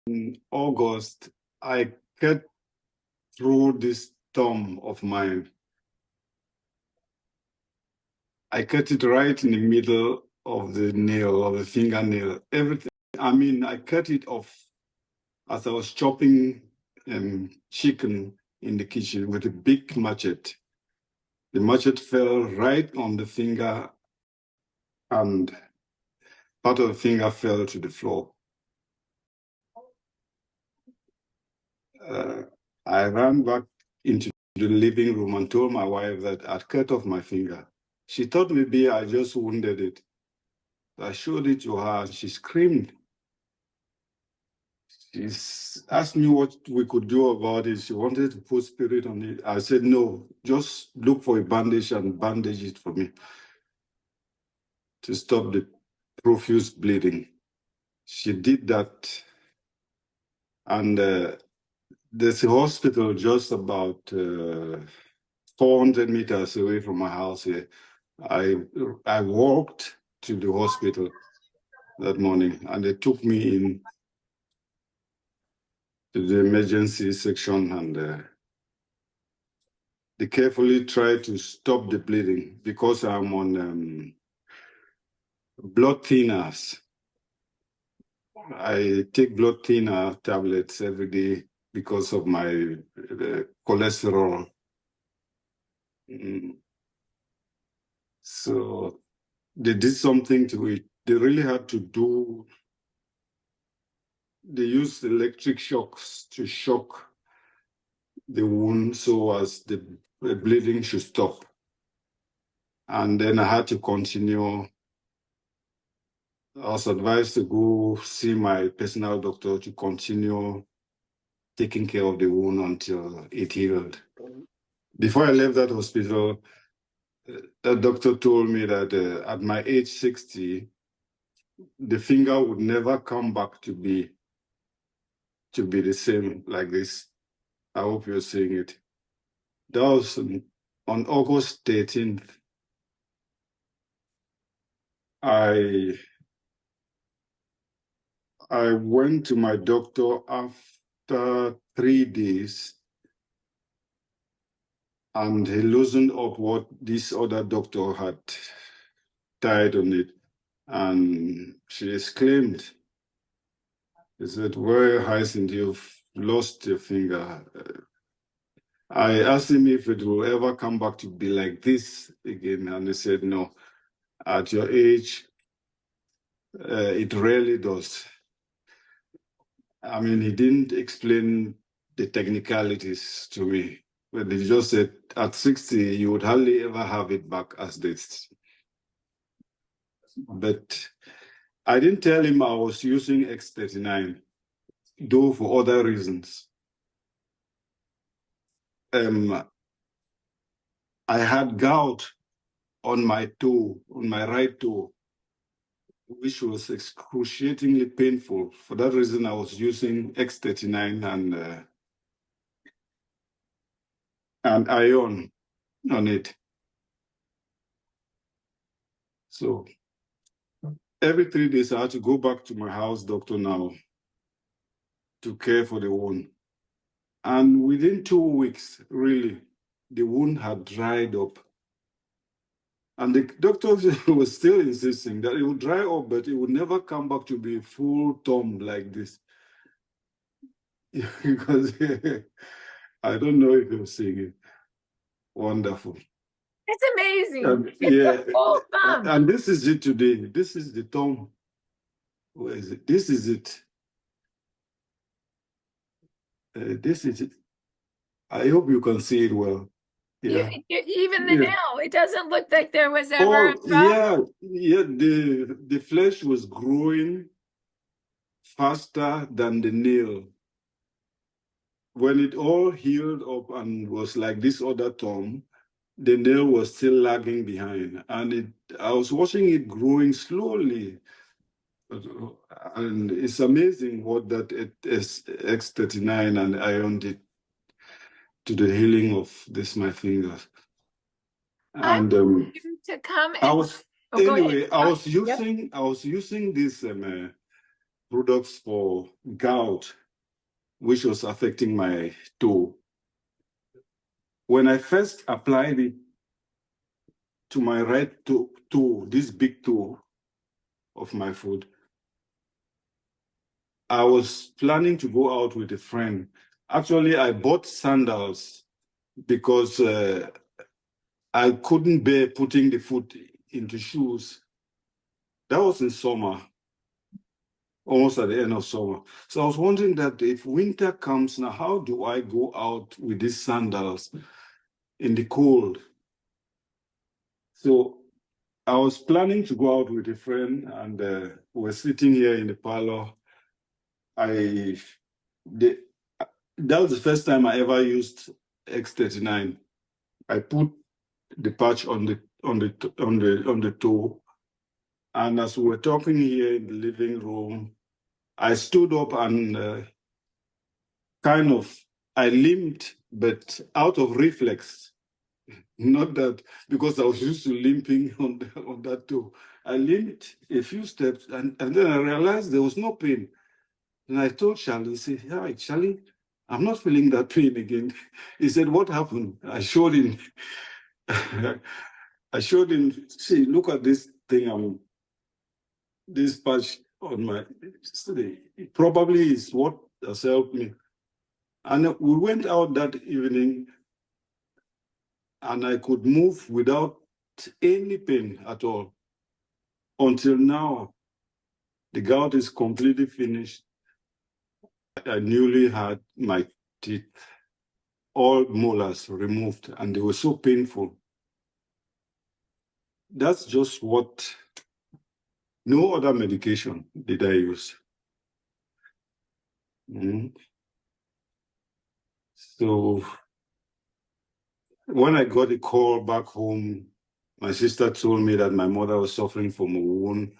in August, I cut through this thumb of mine. I cut it right in the middle of the nail, of the fingernail. Everything. I mean, I cut it off as I was chopping chicken in the kitchen with a big machete. The machete fell right on the finger, and part of the finger fell to the floor. I ran back into the living room and told my wife that I'd cut off my finger. She thought maybe I just wounded it. I showed it to her and she screamed. She asked me what we could do about it. She wanted to put spirit on it. I said, no, just look for a bandage and bandage it for me to stop the profuse bleeding. She did that. And there's a hospital just about 400 meters away from my house here. I walked to the hospital that morning and they took me in to the emergency section and they carefully tried to stop the bleeding because I'm on blood thinners. I take blood thinner tablets every day because of my cholesterol. So they did something to it. They really had to do, they used electric shocks to shock the wound so as the bleeding should stop. And then I had to continue. I was advised to go see my personal doctor to continue taking care of the wound until it healed. Before I left that hospital, the doctor told me that at my age 60, the finger would never come back to be the same like this. I hope you're seeing it. That was on August 13th. I went to my doctor after 3 days and he loosened up what this other doctor had tied on it. And she exclaimed, he said, "Where, Hyacinth, you've lost your finger." I asked him if it will ever come back to be like this again. And he said, no, at your age, it rarely does. I mean, he didn't explain the technicalities to me, but he just said, at 60, you would hardly ever have it back as this. But I didn't tell him I was using X39, though for other reasons. I had gout on my toe, on my right toe, which was excruciatingly painful. For that reason, I was using X39 and iron on it. So every 3 days, I had to go back to my house doctor now to care for the wound. And within 2 weeks, really, the wound had dried up. And the doctor was still insisting that it would dry up, but it would never come back to be full thumb like this. Because I don't know if you're seeing it. Wonderful. It's amazing. Yeah. It's a full thumb. And this is it today. This is the thumb. Where is it? This is it. This is it. I hope you can see it well. Yeah. Even the nail, it doesn't look like there was ever a problem. Yeah. The flesh was growing faster than the nail. When it all healed up and was like this other thumb, the nail was still lagging behind. And I was watching it growing slowly. And it's amazing what that X39 and iron did to the healing of my fingers. And to come and I was using this products for gout, which was affecting my toe. When I first applied it to my right toe, this big toe of my foot, I was planning to go out with a friend. Actually, I bought sandals because I couldn't bear putting the foot into shoes. That was in summer, almost at the end of summer. So I was wondering that if winter comes now, how do I go out with these sandals in the cold? So I was planning to go out with a friend, and we're sitting here in the parlor. That was the first time I ever used X39. I put the patch on the toe, and as we were talking here in the living room, I stood up and I limped, but out of reflex. Not that because I was used to limping on that toe. I limped a few steps, and then I realized there was no pain. And I told Charlie, he said, "Hi, Charlie, I'm not feeling that pain again." He said, "What happened?" I showed him. I showed him, see, look at this thing, this patch on my, it probably is what has helped me. And we went out that evening, and I could move without any pain at all. Until now, the gout is completely finished. I newly had my teeth, all molars removed, and they were so painful. That's just what, no other medication did I use. So when I got a call back home, my sister told me that my mother was suffering from a wound